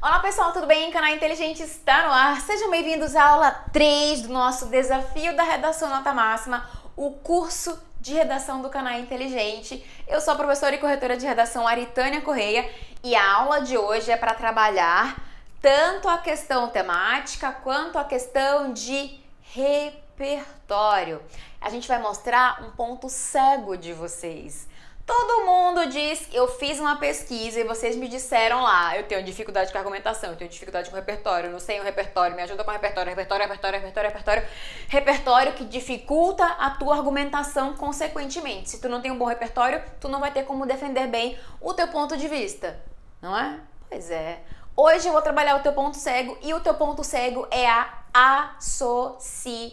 Olá pessoal, tudo bem? Canal Inteligente está no ar. Sejam bem-vindos à aula 3 do nosso Desafio da Redação Nota Máxima, o curso de redação do Canal Inteligente. Eu sou a professora e corretora de redação Aritânia Correia e a aula de hoje é para trabalhar tanto a questão temática quanto a questão de repertório. A gente vai mostrar um ponto cego de vocês. Todo mundo diz, eu fiz uma pesquisa e vocês me disseram lá, eu tenho dificuldade com argumentação, eu tenho dificuldade com repertório, eu não sei o repertório, me ajuda com repertório que dificulta a tua argumentação consequentemente. Se tu não tem um bom repertório, tu não vai ter como defender bem o teu ponto de vista, não é? Pois é. Hoje eu vou trabalhar o teu ponto cego e o teu ponto cego é a associação.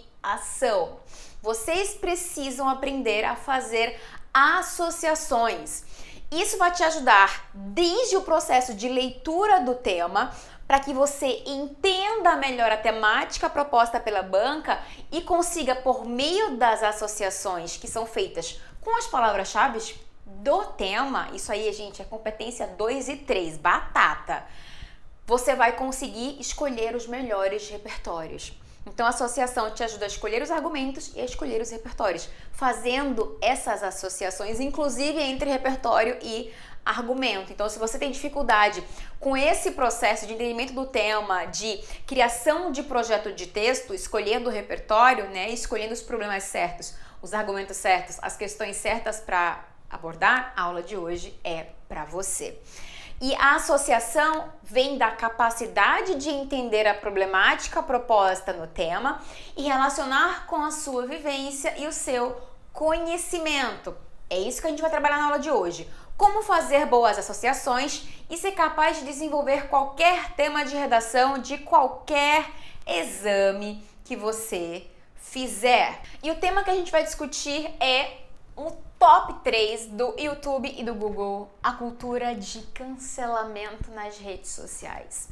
Vocês precisam aprender a fazer associações. Isso vai te ajudar desde o processo de leitura do tema, para que você entenda melhor a temática proposta pela banca e consiga, por meio das associações que são feitas com as palavras-chave do tema, isso aí, gente, é competência 2 e 3, batata, você vai conseguir escolher os melhores repertórios. Então, a associação te ajuda a escolher os argumentos e a escolher os repertórios, fazendo essas associações, inclusive entre repertório e argumento. Então, se você tem dificuldade com esse processo de entendimento do tema, de criação de projeto de texto, escolhendo o repertório, né, escolhendo os problemas certos, os argumentos certos, as questões certas para abordar, a aula de hoje é para você. E a associação vem da capacidade de entender a problemática proposta no tema e relacionar com a sua vivência e o seu conhecimento. É isso que a gente vai trabalhar na aula de hoje. Como fazer boas associações e ser capaz de desenvolver qualquer tema de redação de qualquer exame que você fizer. E o tema que a gente vai discutir é um top 3 do YouTube e do Google, a cultura de cancelamento nas redes sociais.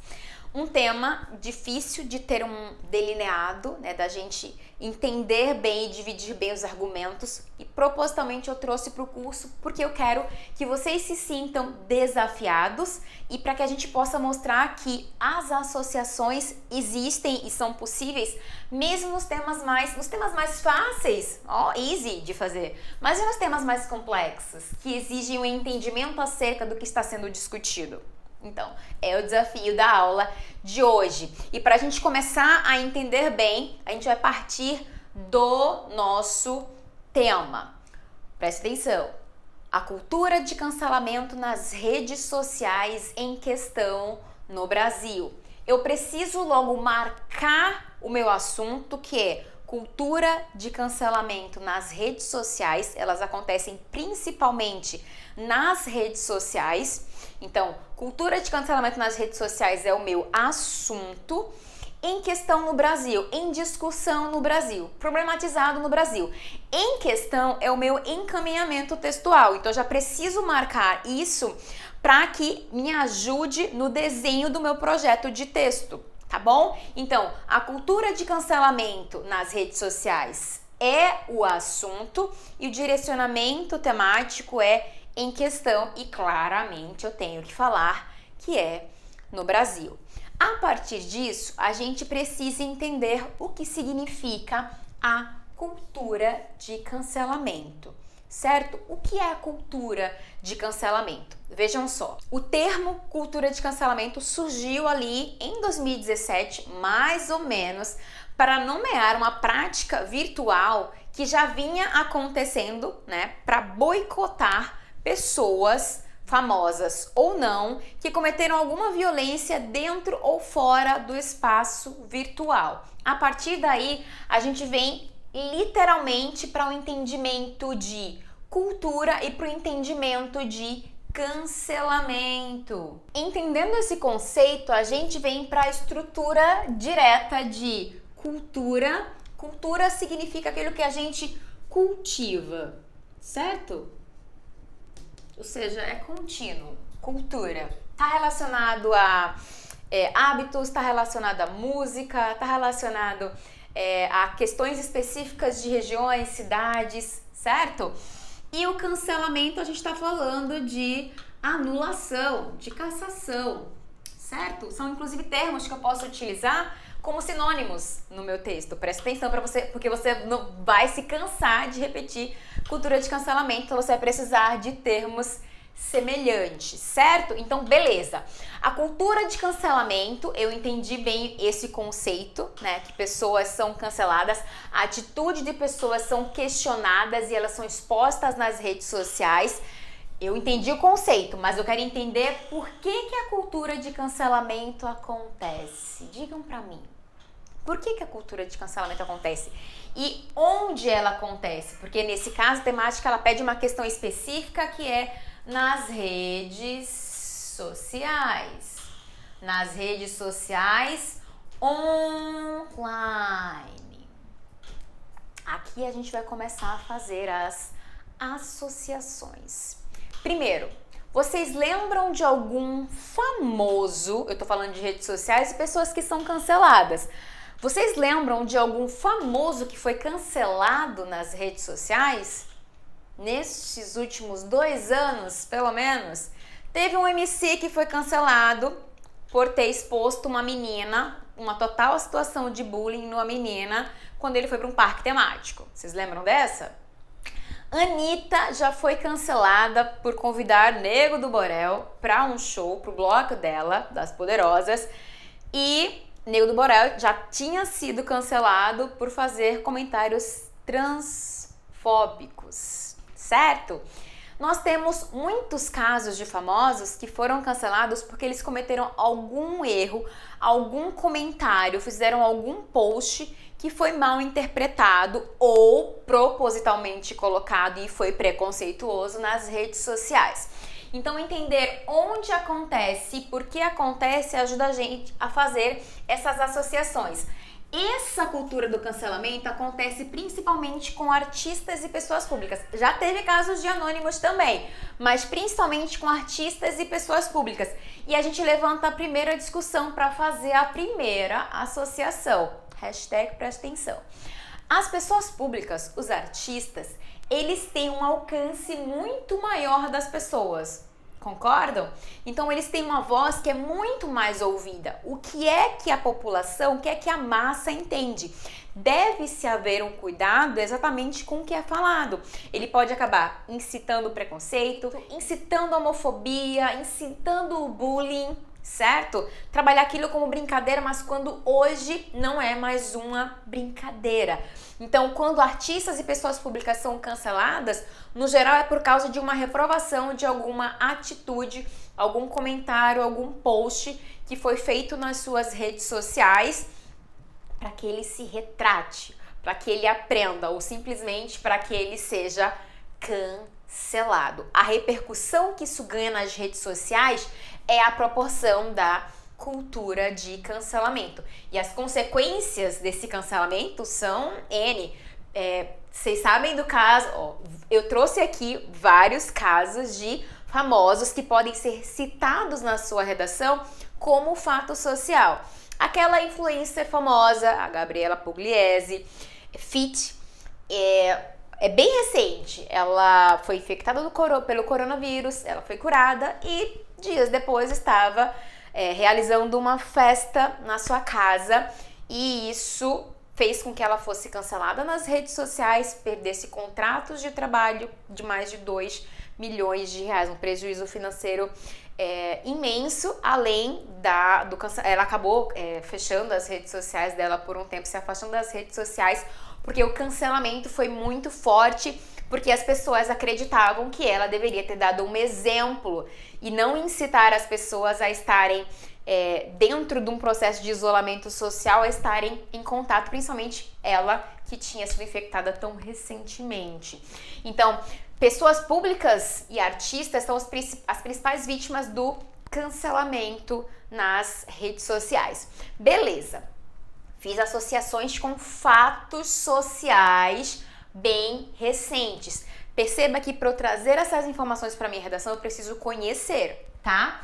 Um tema difícil de ter um delineado, né, da gente entender bem e dividir bem os argumentos, e propositalmente eu trouxe para o curso porque eu quero que vocês se sintam desafiados e para que a gente possa mostrar que as associações existem e são possíveis mesmo nos temas mais fáceis, easy de fazer, mas e nos temas mais complexos, que exigem um entendimento acerca do que está sendo discutido. Então, é o desafio da aula de hoje. E para a gente começar a entender bem, a gente vai partir do nosso tema. Preste atenção. A cultura de cancelamento nas redes sociais em questão no Brasil. Eu preciso logo marcar o meu assunto, que é cultura de cancelamento nas redes sociais. Elas acontecem principalmente nas redes sociais. Então, cultura de cancelamento nas redes sociais é o meu assunto em questão no Brasil, em discussão no Brasil, problematizado no Brasil. Em questão é o meu encaminhamento textual. Então, eu já preciso marcar isso para que me ajude no desenho do meu projeto de texto, tá bom? Então, a cultura de cancelamento nas redes sociais é o assunto e o direcionamento temático é em questão, e claramente eu tenho que falar que é no Brasil. A partir disso, a gente precisa entender o que significa a cultura de cancelamento, certo? O que é a cultura de cancelamento? Vejam só, o termo cultura de cancelamento surgiu ali em 2017, mais ou menos, para nomear uma prática virtual que já vinha acontecendo, né, para boicotar pessoas famosas ou não que cometeram alguma violência dentro ou fora do espaço virtual. A partir daí, a gente vem literalmente para o entendimento de cultura e para o entendimento de cancelamento. Entendendo esse conceito, a gente vem para a estrutura direta de cultura. Cultura significa aquilo que a gente cultiva, certo? Ou seja, é contínuo. Cultura está relacionado a hábitos, está relacionado a música, está relacionado a questões específicas de regiões, cidades, certo? E o cancelamento, a gente está falando de anulação, de cassação, certo? São inclusive termos que eu posso utilizar como sinônimos no meu texto. Presta atenção para você, porque você não vai se cansar de repetir cultura de cancelamento, então você vai precisar de termos semelhantes, certo? Então, beleza. A cultura de cancelamento, eu entendi bem esse conceito, né? Que pessoas são canceladas, a atitude de pessoas são questionadas e elas são expostas nas redes sociais. Eu entendi o conceito, mas eu quero entender por que a cultura de cancelamento acontece. Digam pra mim. Por que a cultura de cancelamento acontece? E onde ela acontece? Porque nesse caso, a temática ela pede uma questão específica que é nas redes sociais. Nas redes sociais online. Aqui a gente vai começar a fazer as associações. Primeiro, vocês lembram de algum famoso, eu tô falando de redes sociais e pessoas que são canceladas. Vocês lembram de algum famoso que foi cancelado nas redes sociais? Nestes últimos 2 anos, pelo menos, teve um MC que foi cancelado por ter exposto uma menina, uma total situação de bullying numa menina, quando ele foi para um parque temático. Vocês lembram dessa? Anitta já foi cancelada por convidar Nego do Borel para um show, pro bloco dela, das Poderosas, e Nego do Borel já tinha sido cancelado por fazer comentários transfóbicos, certo? Nós temos muitos casos de famosos que foram cancelados porque eles cometeram algum erro, algum comentário, fizeram algum post que foi mal interpretado ou propositalmente colocado e foi preconceituoso nas redes sociais. Então, entender onde acontece e por que acontece ajuda a gente a fazer essas associações. Essa cultura do cancelamento acontece principalmente com artistas e pessoas públicas. Já teve casos de anônimos também, mas principalmente com artistas e pessoas públicas. E a gente levanta a primeira discussão para fazer a primeira associação. Hashtag presta atenção. As pessoas públicas, os artistas, eles têm um alcance muito maior das pessoas. Concordam? Então eles têm uma voz que é muito mais ouvida. O que é que a população, o que é que a massa entende? Deve-se haver um cuidado exatamente com o que é falado. Ele pode acabar incitando o preconceito, incitando a homofobia, incitando o bullying, certo? Trabalhar aquilo como brincadeira, mas quando hoje não é mais uma brincadeira. Então, quando artistas e pessoas públicas são canceladas, no geral é por causa de uma reprovação de alguma atitude, algum comentário, algum post que foi feito nas suas redes sociais para que ele se retrate, para que ele aprenda ou simplesmente para que ele seja cancelado. A repercussão que isso ganha nas redes sociais é a proporção da cultura de cancelamento. E as consequências desse cancelamento são N. Vocês sabem do caso, eu trouxe aqui vários casos de famosos que podem ser citados na sua redação como fato social. Aquela influencer famosa, a Gabriela Pugliese, Fit, é bem recente. Ela foi infectada pelo coronavírus, ela foi curada e dias depois estava realizando uma festa na sua casa e isso fez com que ela fosse cancelada nas redes sociais, perdesse contratos de trabalho de mais de 2 milhões de reais, um prejuízo financeiro imenso, além ela acabou fechando as redes sociais dela por um tempo, se afastando das redes sociais, porque o cancelamento foi muito forte, porque as pessoas acreditavam que ela deveria ter dado um exemplo e não incitar as pessoas a estarem dentro de um processo de isolamento social, a estarem em contato, principalmente ela que tinha sido infectada tão recentemente. Então, pessoas públicas e artistas são as principais vítimas do cancelamento nas redes sociais. Beleza, fiz associações com fatos sociais bem recentes. Perceba que para eu trazer essas informações para minha redação eu preciso conhecer, tá?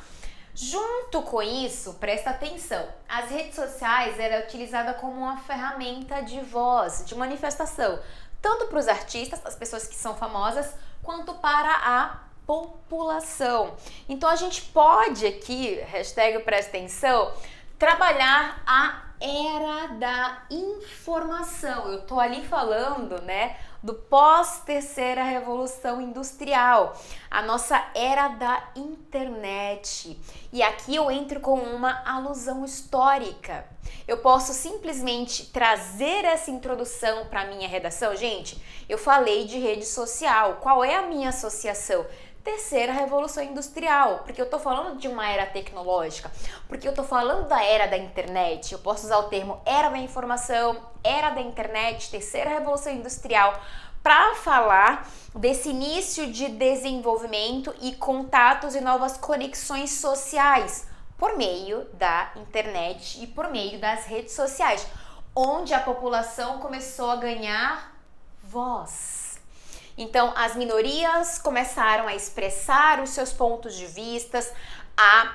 Junto com isso, presta atenção, as redes sociais era utilizada como uma ferramenta de voz, de manifestação, tanto para os artistas, as pessoas que são famosas, quanto para a população. Então a gente pode aqui, hashtag presta atenção, trabalhar a era da informação. Eu tô ali falando, né, do pós-terceira revolução industrial, a nossa era da internet. E aqui eu entro com uma alusão histórica. Eu posso simplesmente trazer essa introdução para minha redação. Gente, eu falei de rede social. Qual é a minha associação? Terceira revolução industrial, porque eu estou falando de uma era tecnológica, porque eu estou falando da era da internet. Eu posso usar o termo era da informação, era da internet, terceira revolução industrial, para falar desse início de desenvolvimento e contatos e novas conexões sociais por meio da internet e por meio das redes sociais, onde a população começou a ganhar voz. Então, as minorias começaram a expressar os seus pontos de vista, a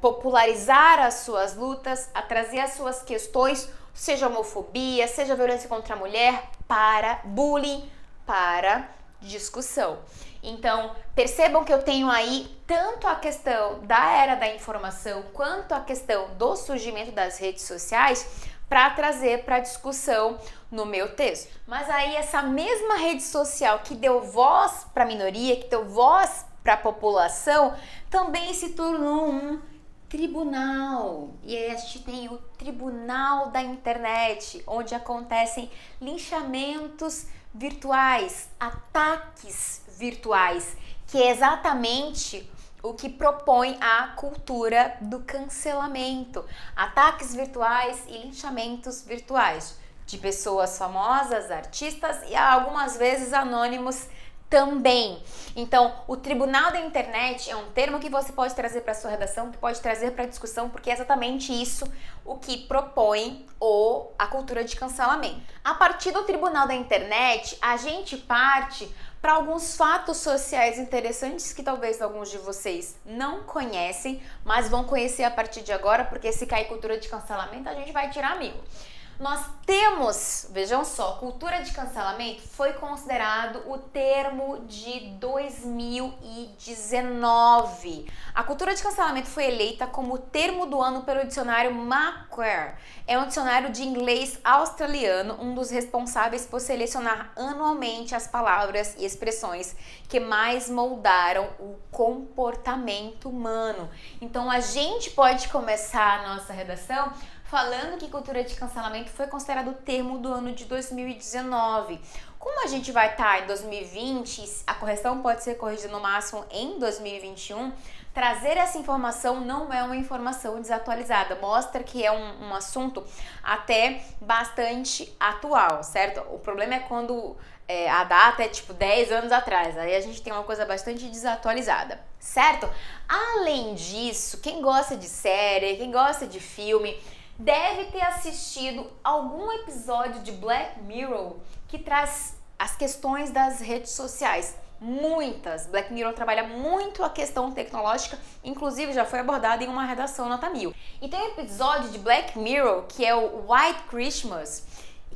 popularizar as suas lutas, a trazer as suas questões, seja homofobia, seja violência contra a mulher, para bullying, para discussão. Então, percebam que eu tenho aí tanto a questão da era da informação quanto a questão do surgimento das redes sociais para trazer para discussão no meu texto. Mas aí essa mesma rede social que deu voz para a minoria, que deu voz para a população, também se tornou um tribunal. E aí a gente tem o Tribunal da Internet, onde acontecem linchamentos virtuais, ataques virtuais, que é exatamente o que propõe a cultura do cancelamento. Ataques virtuais e linchamentos virtuais de pessoas famosas, artistas e algumas vezes anônimos também. Então, o Tribunal da Internet é um termo que você pode trazer para a sua redação, que pode trazer para a discussão, porque é exatamente isso o que propõe a cultura de cancelamento. A partir do Tribunal da Internet, a gente parte para alguns fatos sociais interessantes que talvez alguns de vocês não conhecem, mas vão conhecer a partir de agora, porque se cair cultura de cancelamento, a gente vai tirar amigo. Nós temos, vejam só, cultura de cancelamento foi considerado o termo de 2019. A cultura de cancelamento foi eleita como o termo do ano pelo dicionário Macquarie. É um dicionário de inglês australiano, um dos responsáveis por selecionar anualmente as palavras e expressões que mais moldaram o comportamento humano. Então a gente pode começar a nossa redação falando que cultura de cancelamento foi considerado o termo do ano de 2019. Como a gente vai estar em 2020, a correção pode ser corrigida no máximo em 2021, trazer essa informação não é uma informação desatualizada, mostra que é um assunto até bastante atual, certo? O problema é quando a data é tipo 10 anos atrás, aí a gente tem uma coisa bastante desatualizada, certo? Além disso, quem gosta de série, quem gosta de filme, deve ter assistido algum episódio de Black Mirror que traz as questões das redes sociais. Muitas. Black Mirror trabalha muito a questão tecnológica, inclusive já foi abordada em uma redação nota 1000. E tem um episódio de Black Mirror que é o White Christmas,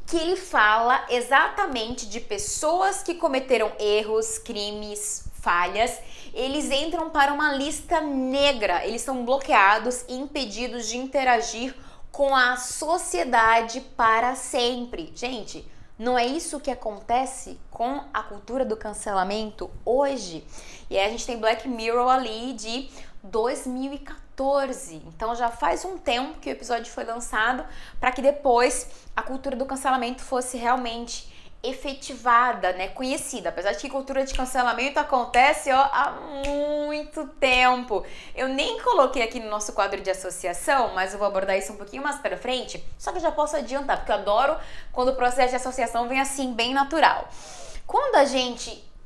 que ele fala exatamente de pessoas que cometeram erros, crimes, falhas. Eles entram para uma lista negra, eles são bloqueados e impedidos de interagir com a sociedade para sempre. Gente, não é isso que acontece com a cultura do cancelamento hoje? E aí a gente tem Black Mirror ali de 2014. Então já faz um tempo que o episódio foi lançado para que depois a cultura do cancelamento fosse realmente efetivada, né, conhecida, apesar de que cultura de cancelamento acontece há muito tempo. Eu nem coloquei aqui no nosso quadro de associação, mas eu vou abordar isso um pouquinho mais para frente, só que eu já posso adiantar, porque eu adoro quando o processo de associação vem assim, bem natural.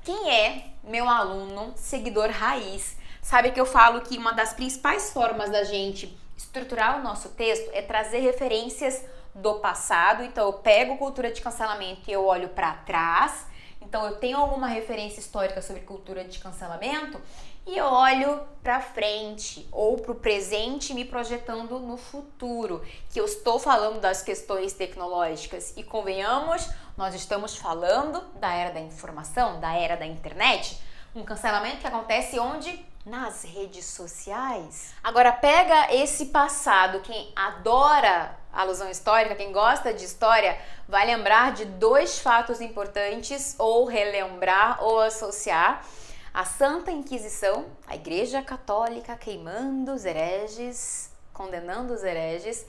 Quem é meu aluno, seguidor raiz, sabe que eu falo que uma das principais formas da gente estruturar o nosso texto é trazer referências do passado. Então eu pego cultura de cancelamento e eu olho para trás, então eu tenho alguma referência histórica sobre cultura de cancelamento e eu olho para frente ou para o presente, me projetando no futuro, que eu estou falando das questões tecnológicas e convenhamos, nós estamos falando da era da informação, da era da internet. Um cancelamento que acontece onde? Nas redes sociais. Agora pega esse passado, quem adora alusão histórica, quem gosta de história, vai lembrar de dois fatos importantes, ou relembrar ou associar: a Santa Inquisição, a Igreja Católica queimando os hereges, condenando os hereges,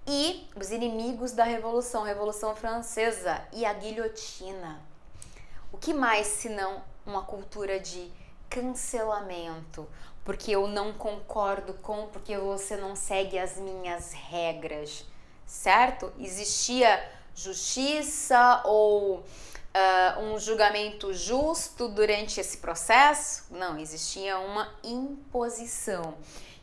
e os inimigos da Revolução, Revolução Francesa e a guilhotina. O que mais senão uma cultura de cancelamento? Porque eu não concordo com, porque você não segue as minhas regras, certo? Existia justiça ou um julgamento justo durante esse processo? Não, existia uma imposição.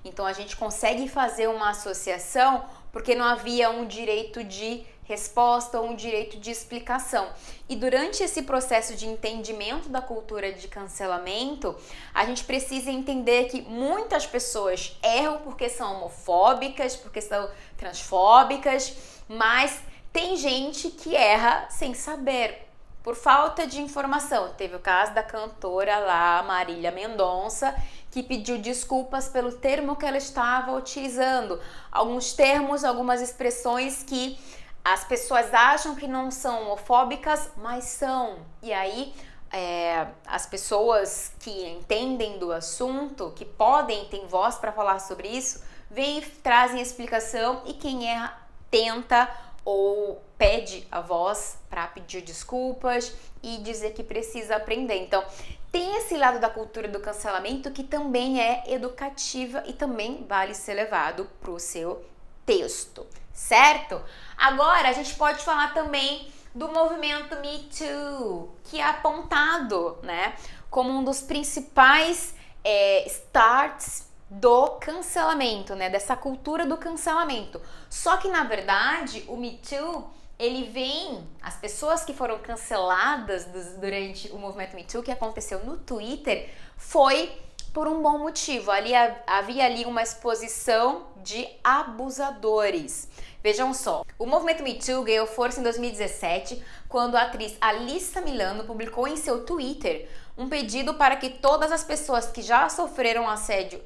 Então a gente consegue fazer uma associação porque não havia um direito de resposta ou um direito de explicação. E durante esse processo de entendimento da cultura de cancelamento, a gente precisa entender que muitas pessoas erram porque são homofóbicas, porque são transfóbicas, mas tem gente que erra sem saber, por falta de informação. Teve o caso da cantora lá, Marília Mendonça, que pediu desculpas pelo termo que ela estava utilizando. Alguns termos, algumas expressões que as pessoas acham que não são homofóbicas, mas são. E aí, as pessoas que entendem do assunto, que podem, têm voz para falar sobre isso, vêm e trazem explicação, e quem erra tenta ou pede a voz para pedir desculpas e dizer que precisa aprender. Então, tem esse lado da cultura do cancelamento que também é educativa e também vale ser levado para o seu texto, certo? Agora, a gente pode falar também do movimento Me Too, que é apontado, né, como um dos principais starts do cancelamento, né, dessa cultura do cancelamento. Só que, na verdade, o Me Too, ele vem, as pessoas que foram canceladas durante o movimento Me Too, que aconteceu no Twitter, foi por um bom motivo. Havia ali uma exposição de abusadores. Vejam só, o movimento Me Too ganhou força em 2017, quando a atriz Alyssa Milano publicou em seu Twitter um pedido para que todas as pessoas que já sofreram assédio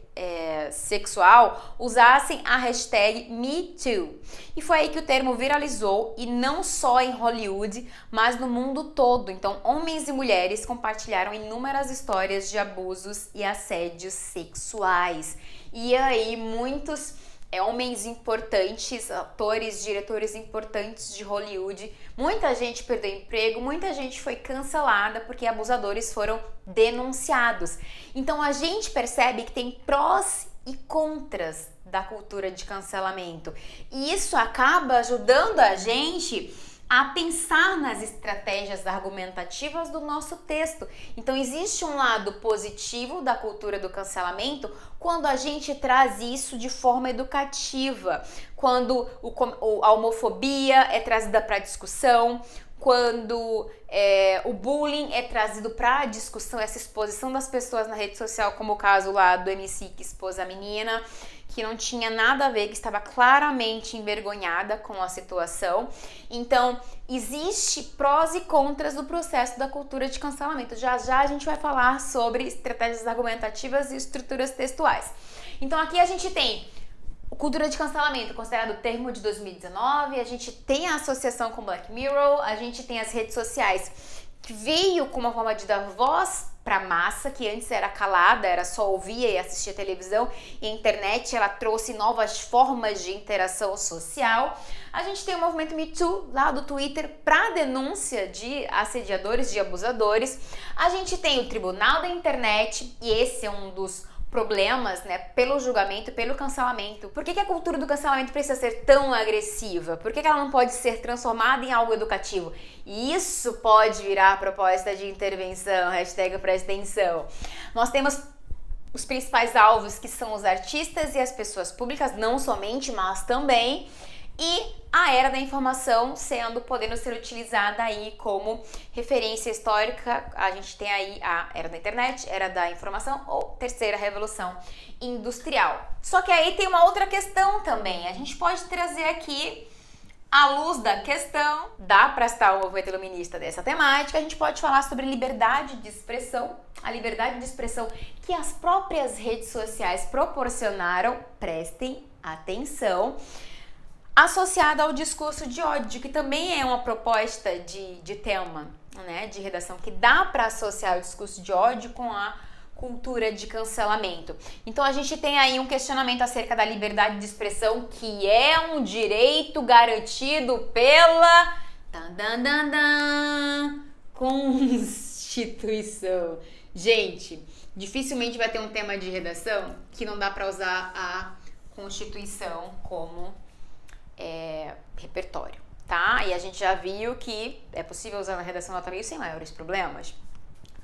sexual usassem a hashtag MeToo. E foi aí que o termo viralizou, e não só em Hollywood, mas no mundo todo. Então, homens e mulheres compartilharam inúmeras histórias de abusos e assédios sexuais. E aí, muitos homens importantes, atores, diretores importantes de Hollywood, muita gente perdeu emprego, muita gente foi cancelada porque abusadores foram denunciados. Então a gente percebe que tem prós e contras da cultura de cancelamento, e isso acaba ajudando a gente a pensar nas estratégias argumentativas do nosso texto. Então existe um lado positivo da cultura do cancelamento quando a gente traz isso de forma educativa, quando a homofobia é trazida para discussão, quando o bullying é trazido para discussão, essa exposição das pessoas na rede social, como o caso lá do MC que expôs a menina, que não tinha nada a ver, que estava claramente envergonhada com a situação. Então, existe prós e contras do processo da cultura de cancelamento. Já já a gente vai falar sobre estratégias argumentativas e estruturas textuais. Então, aqui a gente tem cultura de cancelamento, considerado o termo de 2019, a gente tem a associação com Black Mirror, a gente tem as redes sociais, que veio com uma forma de dar voz para a massa, que antes era calada, era só ouvia e assistia televisão, e a internet ela trouxe novas formas de interação social. A gente tem o movimento Me Too lá do Twitter para denúncia de assediadores, de abusadores. A gente tem o Tribunal da Internet, e esse é um dos problemas, né, pelo julgamento, pelo cancelamento. Por que a cultura do cancelamento precisa ser tão agressiva? Por que ela não pode ser transformada em algo educativo? E isso pode virar proposta de intervenção, hashtag presta atenção. Nós temos os principais alvos, que são os artistas e as pessoas públicas, não somente, mas também, e a era da informação podendo ser utilizada aí como referência histórica. A gente tem aí a era da internet, era da informação ou terceira revolução industrial. Só que aí tem uma outra questão também. A gente pode trazer aqui À luz da questão, dá para estar o movimento iluminista dessa temática, a gente pode falar sobre liberdade de expressão, a liberdade de expressão que as próprias redes sociais proporcionaram, prestem atenção, associada ao discurso de ódio, que também é uma proposta de tema, né, de redação, que dá para associar o discurso de ódio com a cultura de cancelamento. Então a gente tem aí um questionamento acerca da liberdade de expressão, que é um direito garantido pela Constituição. Gente, dificilmente vai ter um tema de redação que não dá para usar a Constituição como repertório, tá? E a gente já viu que é possível usar na redação nota 1000 sem maiores problemas.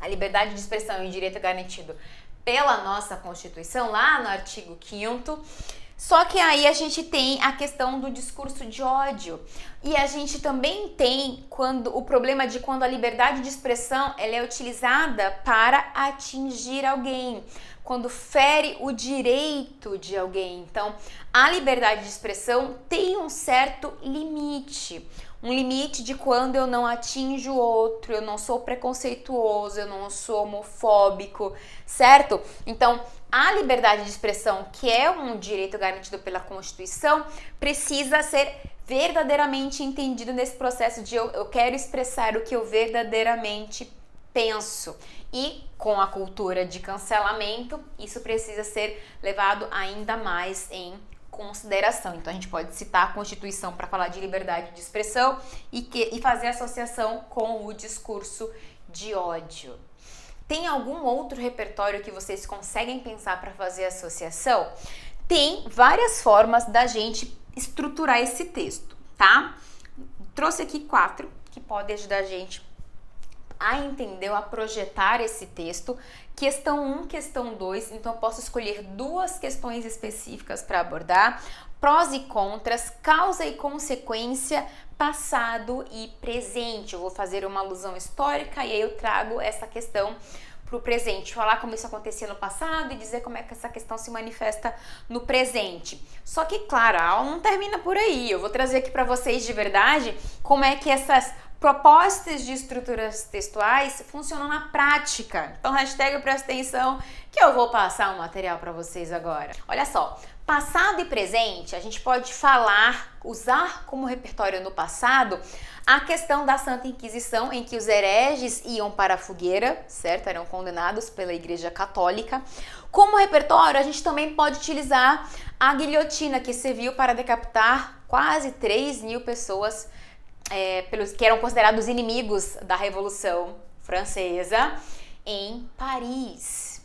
A liberdade de expressão e o direito garantido pela nossa Constituição, lá no artigo 5º, só que aí a gente tem a questão do discurso de ódio. E a gente também tem o problema de quando a liberdade de expressão ela é utilizada para atingir alguém, quando fere o direito de alguém. Então, a liberdade de expressão tem um certo limite. Um limite de quando eu não atinjo o outro, eu não sou preconceituoso, eu não sou homofóbico, certo? Então, a liberdade de expressão, que é um direito garantido pela Constituição, precisa ser verdadeiramente entendido nesse processo de eu quero expressar o que eu verdadeiramente penso. E com a cultura de cancelamento, isso precisa ser levado ainda mais em consideração. Então a gente pode citar a Constituição para falar de liberdade de expressão e fazer associação com o discurso de ódio. Tem algum outro repertório que vocês conseguem pensar para fazer associação? Tem várias formas da gente estruturar esse texto, tá? Trouxe aqui 4 que podem ajudar a gente a entender, a projetar esse texto. Questão 1, questão 2, então eu posso escolher 2 questões específicas para abordar. Prós e contras, causa e consequência, passado e presente. Eu vou fazer uma alusão histórica e aí eu trago essa questão para o presente, falar como isso acontecia no passado e dizer como é que essa questão se manifesta no presente. Só que, claro, a aula não termina por aí. Eu vou trazer aqui para vocês de verdade como é que essas propostas de estruturas textuais funcionam na prática. Então, hashtag presta atenção que eu vou passar um material para vocês agora. Olha só, passado e presente, a gente pode usar como repertório no passado a questão da Santa Inquisição, em que os hereges iam para a fogueira, certo? Eram condenados pela Igreja Católica. Como repertório, a gente também pode utilizar a guilhotina, que serviu para decapitar quase 3.000 pessoas pelos que eram considerados inimigos da Revolução Francesa em Paris.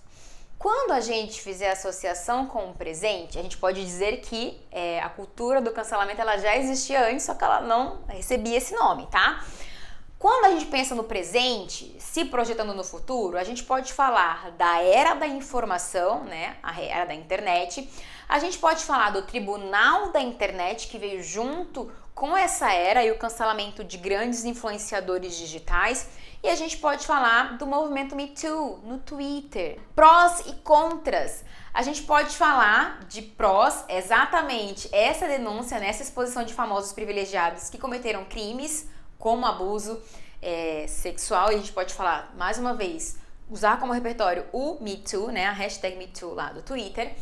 Quando a gente fizer associação com o presente, a gente pode dizer que a cultura do cancelamento ela já existia antes, só que ela não recebia esse nome, tá? Quando a gente pensa no presente, se projetando no futuro, a gente pode falar da era da informação, né? A era da internet. A gente pode falar do tribunal da internet que veio junto com essa era e o cancelamento de grandes influenciadores digitais. E a gente pode falar do movimento Me Too no Twitter. Prós e contras. A gente pode falar de prós, exatamente essa denúncia, nessa exposição de famosos privilegiados que cometeram crimes como abuso sexual. E a gente pode falar, mais uma vez, usar como repertório o Me Too, né? A hashtag Me Too lá do Twitter.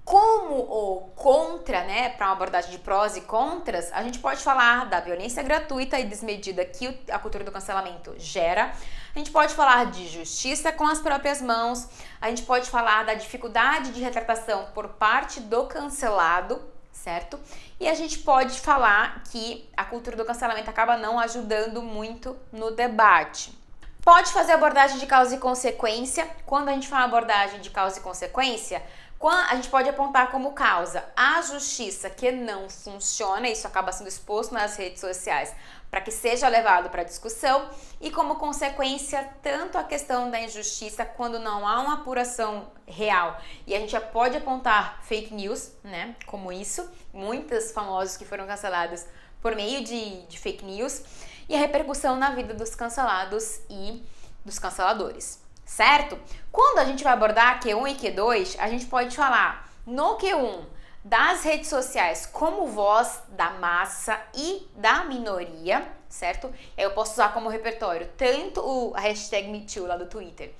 Como o contra, né, para uma abordagem de prós e contras, a gente pode falar da violência gratuita e desmedida que a cultura do cancelamento gera. A gente pode falar de justiça com as próprias mãos. A gente pode falar da dificuldade de retratação por parte do cancelado, certo? E a gente pode falar que a cultura do cancelamento acaba não ajudando muito no debate. Pode fazer abordagem de causa e consequência. Quando a gente fala abordagem de causa e consequência, a gente pode apontar como causa a justiça que não funciona, isso acaba sendo exposto nas redes sociais para que seja levado para discussão, e como consequência tanto a questão da injustiça quando não há uma apuração real. E a gente já pode apontar fake news, né, como isso, muitos famosos que foram cancelados por meio de fake news, e a repercussão na vida dos cancelados e dos canceladores. Certo? Quando a gente vai abordar Q1 e Q2, a gente pode falar no Q1 das redes sociais como voz da massa e da minoria, certo? Eu posso usar como repertório tanto a hashtag MeToo lá do Twitter,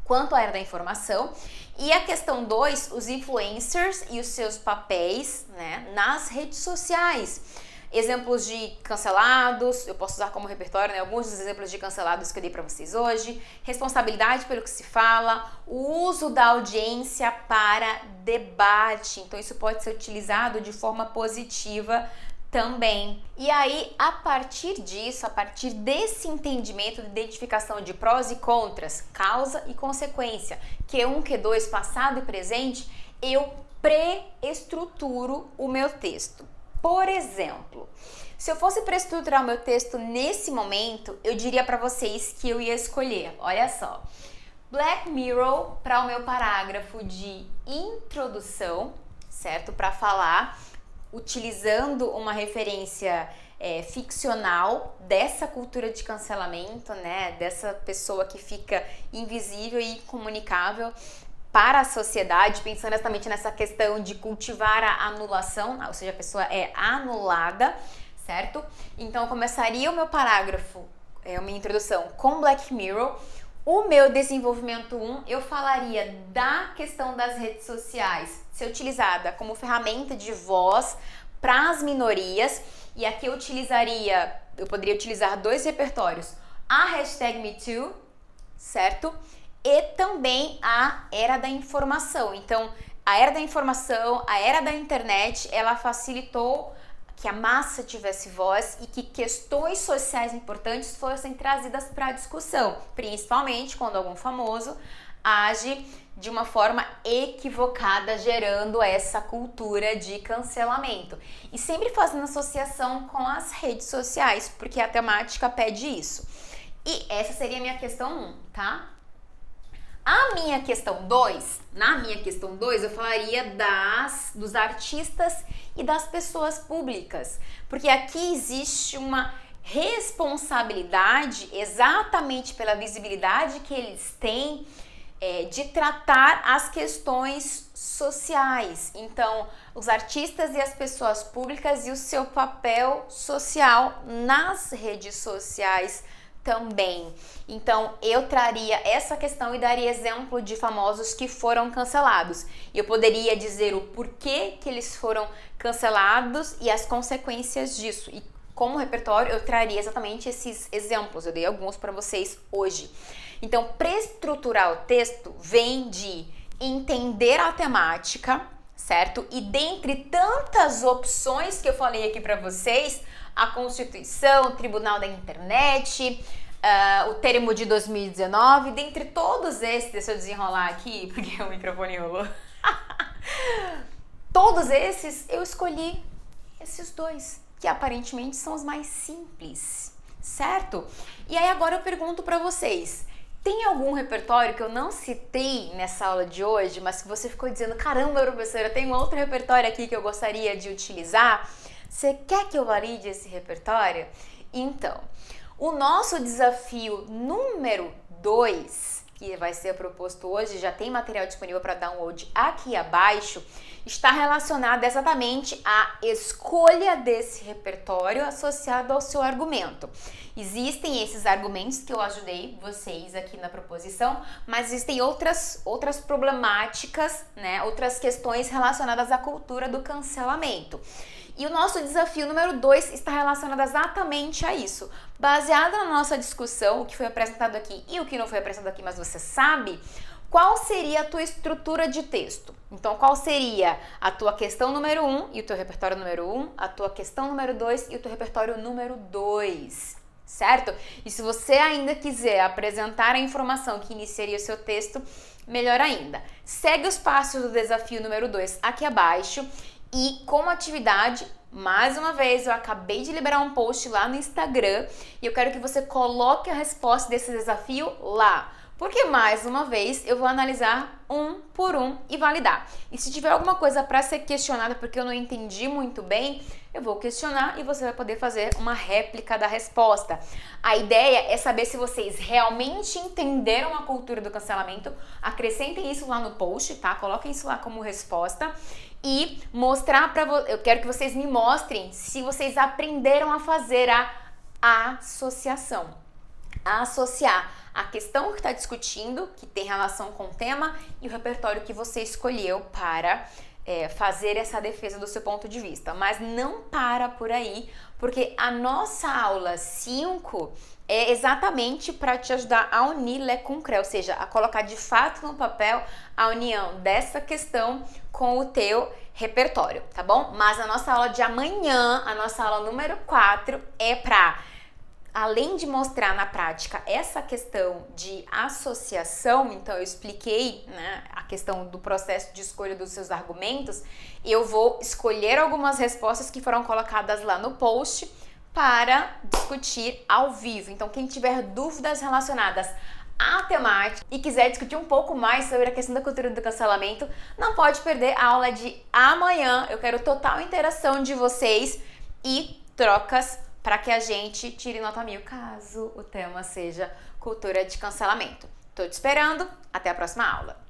quanto a era da informação. E a questão 2, os influencers e os seus papéis, né, nas redes sociais. Exemplos de cancelados, eu posso usar como repertório, né, alguns dos exemplos de cancelados que eu dei para vocês hoje. Responsabilidade pelo que se fala, o uso da audiência para debate. Então isso pode ser utilizado de forma positiva também. E aí, a partir disso, a partir desse entendimento de identificação de prós e contras, causa e consequência, Q1, Q2, passado e presente, eu pré-estruturo o meu texto. Por exemplo, se eu fosse para estruturar o meu texto nesse momento, eu diria para vocês que eu ia escolher, olha só, Black Mirror para o meu parágrafo de introdução, certo? Para falar, utilizando uma referência ficcional dessa cultura de cancelamento, né? Dessa pessoa que fica invisível e incomunicável para a sociedade, pensando exatamente nessa questão de cultivar a anulação, ou seja, a pessoa é anulada, certo? Então eu começaria o meu parágrafo, a minha introdução com Black Mirror. O meu desenvolvimento 1, eu falaria da questão das redes sociais ser utilizada como ferramenta de voz para as minorias, e aqui eu poderia utilizar 2 repertórios, a hashtag MeToo, certo? E também a era da informação. Então, a era da informação, a era da internet, ela facilitou que a massa tivesse voz e que questões sociais importantes fossem trazidas para a discussão, principalmente quando algum famoso age de uma forma equivocada, gerando essa cultura de cancelamento. E sempre fazendo associação com as redes sociais, porque a temática pede isso. E essa seria a minha questão 1, tá? Na minha questão 2, eu falaria dos artistas e das pessoas públicas, porque aqui existe uma responsabilidade, exatamente pela visibilidade que eles têm, de tratar as questões sociais. Então, os artistas e as pessoas públicas e o seu papel social nas redes sociais também. Então, eu traria essa questão e daria exemplo de famosos que foram cancelados. E eu poderia dizer o porquê que eles foram cancelados e as consequências disso. E como repertório, eu traria exatamente esses exemplos. Eu dei alguns para vocês hoje. Então, pré-estruturar o texto vem de entender a temática, certo? E dentre tantas opções que eu falei aqui para vocês, a Constituição, o Tribunal da Internet, o termo de 2019, dentre todos esses, deixa eu desenrolar aqui, porque o microfone rolou. Todos esses, eu escolhi esses 2, que aparentemente são os mais simples, certo? E aí agora eu pergunto para vocês, tem algum repertório que eu não citei nessa aula de hoje, mas que você ficou dizendo, caramba, professora, tem um outro repertório aqui que eu gostaria de utilizar? Você quer que eu valide esse repertório? Então, o nosso desafio número 2, que vai ser proposto hoje, já tem material disponível para download aqui abaixo, está relacionado exatamente à escolha desse repertório associado ao seu argumento. Existem esses argumentos que eu ajudei vocês aqui na proposição, mas existem outras problemáticas, né, outras questões relacionadas à cultura do cancelamento. E o nosso desafio número 2 está relacionado exatamente a isso. Baseado na nossa discussão, o que foi apresentado aqui e o que não foi apresentado aqui, mas você sabe, qual seria a tua estrutura de texto? Então, qual seria a tua questão número 1 e o teu repertório número 1, a tua questão número 2 e o teu repertório número 2, certo? E se você ainda quiser apresentar a informação que iniciaria o seu texto, melhor ainda. Segue os passos do desafio número 2 aqui abaixo e como atividade, mais uma vez, eu acabei de liberar um post lá no Instagram e eu quero que você coloque a resposta desse desafio lá. Porque, mais uma vez, eu vou analisar um por um e validar. E se tiver alguma coisa para ser questionada porque eu não entendi muito bem, eu vou questionar e você vai poder fazer uma réplica da resposta. A ideia é saber se vocês realmente entenderam a cultura do cancelamento. Acrescentem isso lá no post, tá? Coloquem isso lá como resposta. E mostrar para vocês, eu quero que vocês me mostrem se vocês aprenderam a fazer a associação. Associar a questão que está discutindo, que tem relação com o tema, e o repertório que você escolheu para fazer essa defesa do seu ponto de vista. Mas não para por aí, porque a nossa aula 5 é exatamente para te ajudar a unir Lé com Cré, ou seja, a colocar de fato no papel a união dessa questão com o teu repertório, tá bom? Mas a nossa aula de amanhã, a nossa aula número 4, é para, além de mostrar na prática essa questão de associação, então eu expliquei, né, a questão do processo de escolha dos seus argumentos, eu vou escolher algumas respostas que foram colocadas lá no post para discutir ao vivo. Então, quem tiver dúvidas relacionadas à temática e quiser discutir um pouco mais sobre a questão da cultura do cancelamento, não pode perder a aula de amanhã. Eu quero total interação de vocês e trocas para que a gente tire nota 1000 caso o tema seja cultura de cancelamento. Tô te esperando, até a próxima aula.